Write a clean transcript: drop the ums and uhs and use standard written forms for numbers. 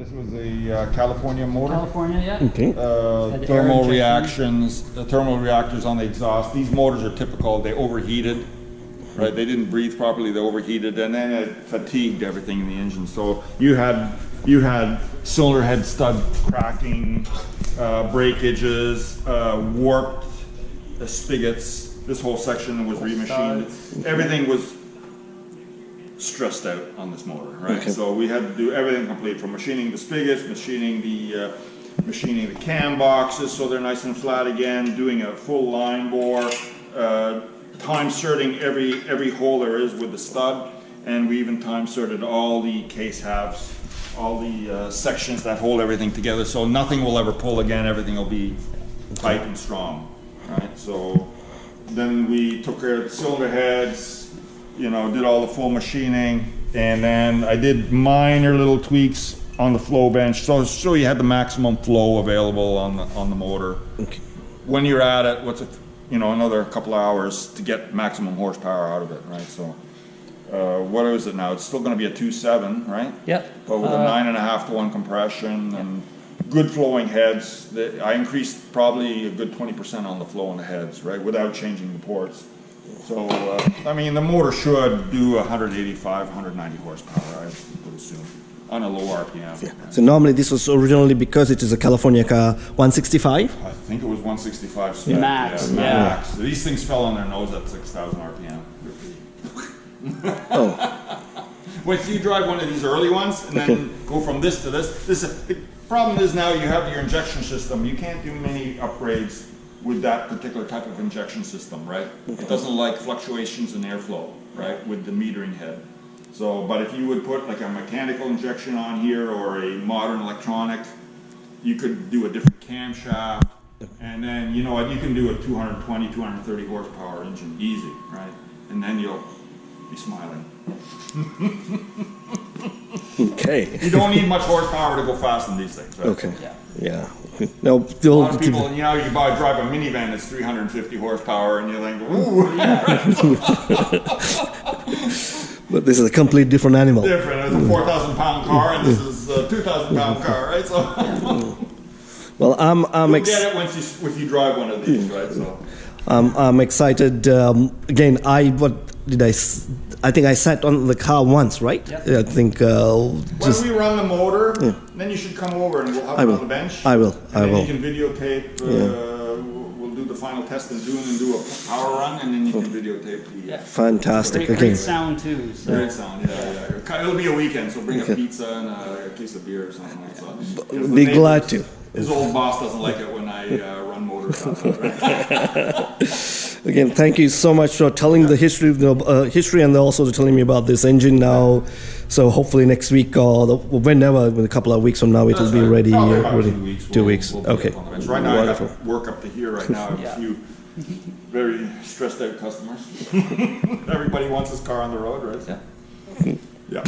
This was a California motor. California, yeah. Okay. Thermal reactions, the thermal reactors on the exhaust. These motors are typical. They overheated, right? They didn't breathe properly. They overheated, and then it fatigued everything in the engine. So you had cylinder head stud cracking, breakages, warped spigots. This whole section was remachined. Everything was stressed out on this motor, right? Okay. So we had to do everything complete, from machining the spigots, machining the cam boxes so they're nice and flat again, doing a full line bore, time sorting every hole there is with the stud, and we even time sorted all the case halves, all the sections that hold everything together, so nothing will ever pull again. Everything will be tight and strong, right? So then we took care of the cylinder heads, you know, did all the full machining, and then I did minor little tweaks on the flow bench, so you had the maximum flow available on the motor. Okay. When you're at it, another couple of hours to get maximum horsepower out of it, right? So what is it now? It's still going to be a 2.7, right? Yep. But with a 9.5 to 1 compression and good flowing heads. I increased probably a good 20% on the flow in the heads, right, without changing the ports. So, I mean, the motor should do 185, 190 horsepower, I would assume, on a low RPM. Yeah. So normally this was originally, because it is a California car, 165? I think it was 165 spec. Max, yeah. Max. These things fell on their nose at 6,000 RPM. Oh. Once you drive one of these early ones and then go from this to this, the problem is now you have your injection system. You can't do many upgrades with that particular type of injection system, right? It doesn't like fluctuations in airflow, right, with the metering head. So, but if you would put like a mechanical injection on here or a modern electronic, you could do a different camshaft, and then, you know what, you can do a 220, 230 horsepower engine easy, right? And then you'll be smiling. Okay. You don't need much horsepower to go fast in these things, right? Okay. Yeah. Yeah. No, A lot of people, you know, you drive a minivan that's 350 horsepower and you're like, ooh. But this is a completely different animal. Different. It's a 4,000 pound car and this is a 2,000 pound car, right? So Well, I'm you'll get it if you drive one of these, right? So I'm excited. Again, I think I sat on the car once, right? Yep. I think when we run the motor, then you should come over and we'll have it on the bench. I will. And then you can videotape. We'll do the final test in June and do a power run, and then you can videotape the. Fantastic. Great sound too. So. Great sound, yeah. It'll be a weekend, so bring a pizza and a case of beer or something like that. Be glad to. His old boss doesn't like it when I run motors outside, right? Again, thank you so much for telling the history and also telling me about this engine now. So hopefully next week or whenever, in a couple of weeks from now, it will be ready. Ready. 2 weeks. We'll Okay. Right now, I have work up to here right now. I have a few very stressed out customers. Everybody wants his car on the road, right? Yeah. Yeah.